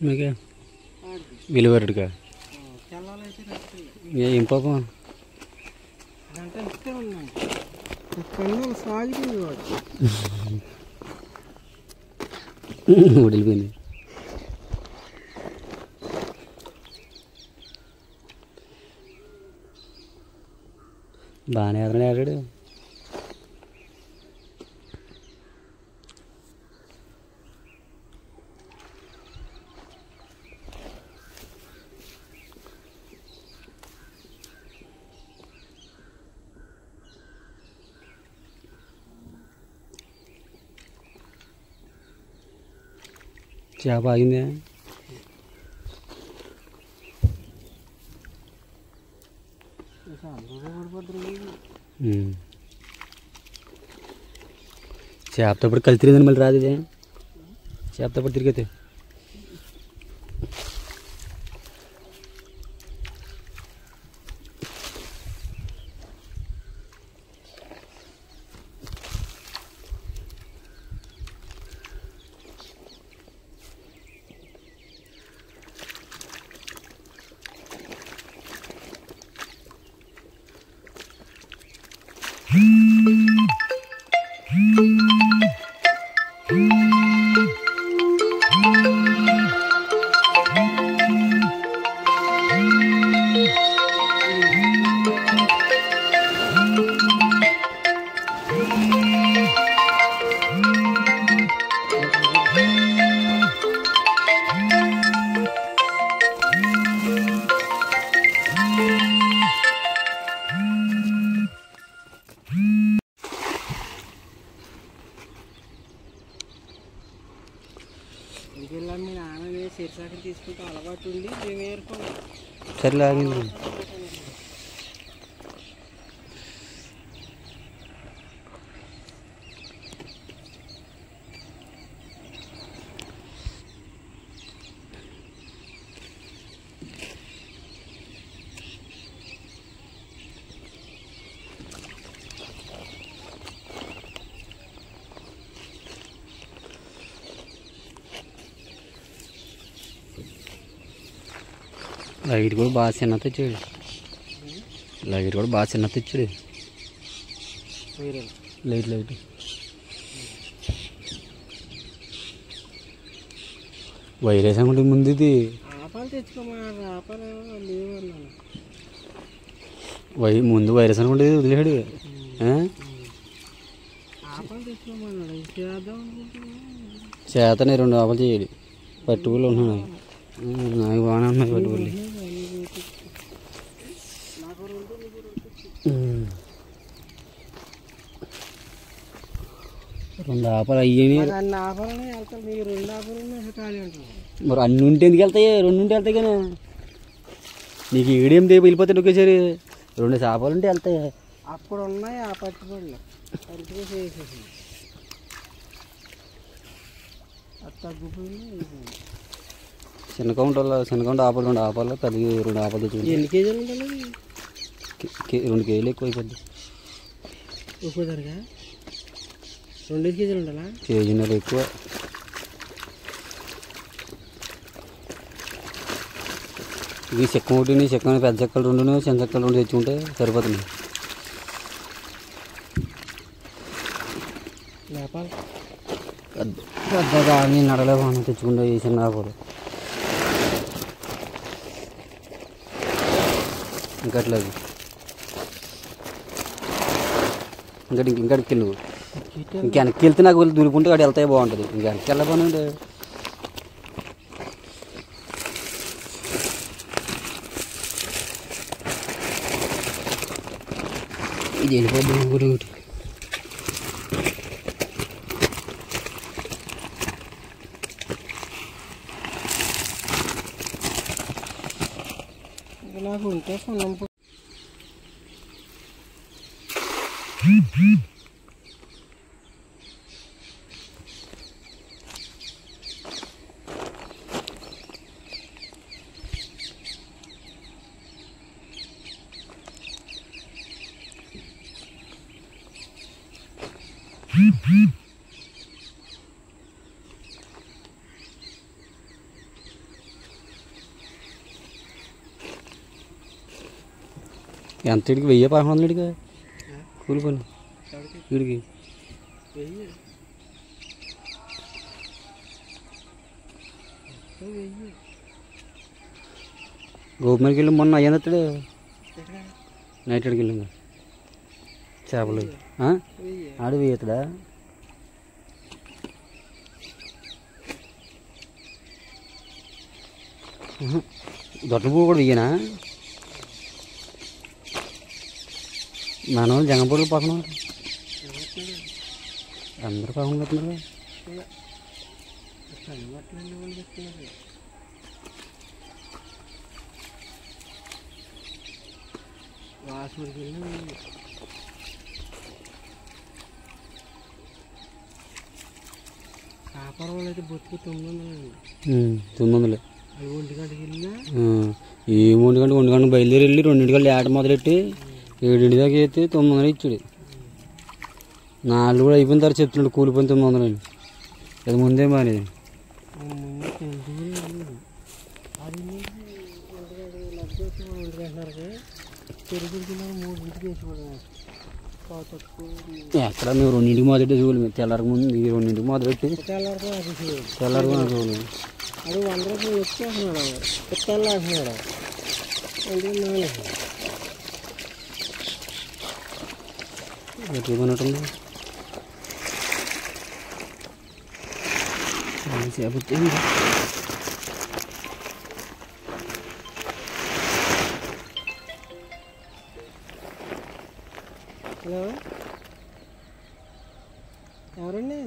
మీకే విలువరుడుగా ఏం పాపం ఉడిలిపోయింది. బాగానే ఎదురు ఆడాడు. చేప ఆగిందే. చేపతో పాటు కలిసి తిరిగిందని మళ్ళీ రాదు ఇదే. చేపతో పాటు తిరిగితే మీ నాన్న సిరిసాకర తీసుకుంటే అలవాటు ఉండి మేము ఏరుకోవాలి. సర్లే ఆగింది. లైట్ కూడా బాగా చిన్న తెచ్చాడు. లైట్ కూడా బాగా చిన్న తెచ్చాడు. లైట్ లైట్ వైరస్ అనుకుంటే ముందు ఇది ముందు వైరస్ అనుకుంటే వదిలేడు. చేతనే 2 ఆపలు చేయడు. పట్టుకులు ఉంటున్నాయి. నాకు బాగానే ఉన్నాయి పట్టుకులు. 2 ఆపలు అయ్యేవి. మరి అన్ని ఉంటే ఎందుకు వెళ్తాయి? 2 ఉంటే వెళ్తాయి కానీ నీకు ఈడేం దేపు వెళ్ళిపోతాడు ఒకేసారి. 2 చేపలు ఉంటే వెళ్తాయి. అప్పుడు ఉన్నాయి ఆ పట్టుబడులు చిన్న కౌంట్ ఆపలు 2 ఆపాలు పెద్ద 2 ఆపాలు తెచ్చి. ఎన్ని కేజీలు ఉండాలి? 2 కేజీలు ఎక్కువ అయిపోద్ది. ఎక్కువగా 2 కేజీలు ఉండాలా? కేజీన్నర ఎక్కువ. ఇవి చెక్క ఒకటి, చెక్క పెద్ద చెక్కలు 2, చిన్న చెక్కలు 2 తెచ్చుకుంటే సరిపోతుంది. పెద్దగా నేను నడలేకపోయినా తెచ్చుకుంటే ఈ చిన్న ఆపలు ఇంకట్లేదు. ఇంకడికి వెళ్ళు. వెనక్కి వెళ్తే నాకు దూరుకుంటే అక్కడ వెళ్తాయి బాగుంటుంది. వెనక్కి వెళ్ళకపోయినా ఇది వెళ్ళిపోద్ది ఊరి ఒకటి. నాకు ఉంటే ఎంత ఇడికి 1000 ఇడికి కూలి పని వీడికి గోపుమరికి వెళ్ళి మొన్న అయ్యాను వస్తాడు నైట్ అడికి వెళ్ళింది చేపలు ఆడు వేయతడా దొట్ల పువ్వు కూడా వెయ్యనా మన వాళ్ళు జంగపూడికి పక్కన అందరూ పక్కన పెడుతున్నారు కాపరం అయితే బొత్తుకు 900 ఒంటి గంటకి వెళ్ళినా ఏ 1 గంట బయలుదేరి వెళ్ళి 2 ఆట మొదలెట్టి 7 దాకా అయితే 900 ఇచ్చాడు 4 కూడా అయిపోయిన తర్వాత చెప్తున్నాడు కూలిపోయిన 900 అని అది ముందే మాది ఎక్కడ మేము 2 మొదలెట్టి చూడలేదు తెల్లారకు ముందు 2 మొదలెట్టి తెల్లారకు చూడలేదు అది 100 రూపాయలు వచ్చేస్తున్నాడు పుట్టాలు అంటున్నాడు ఎట్లున్నట్టుంది చేపట్టి హలో ఎవరండి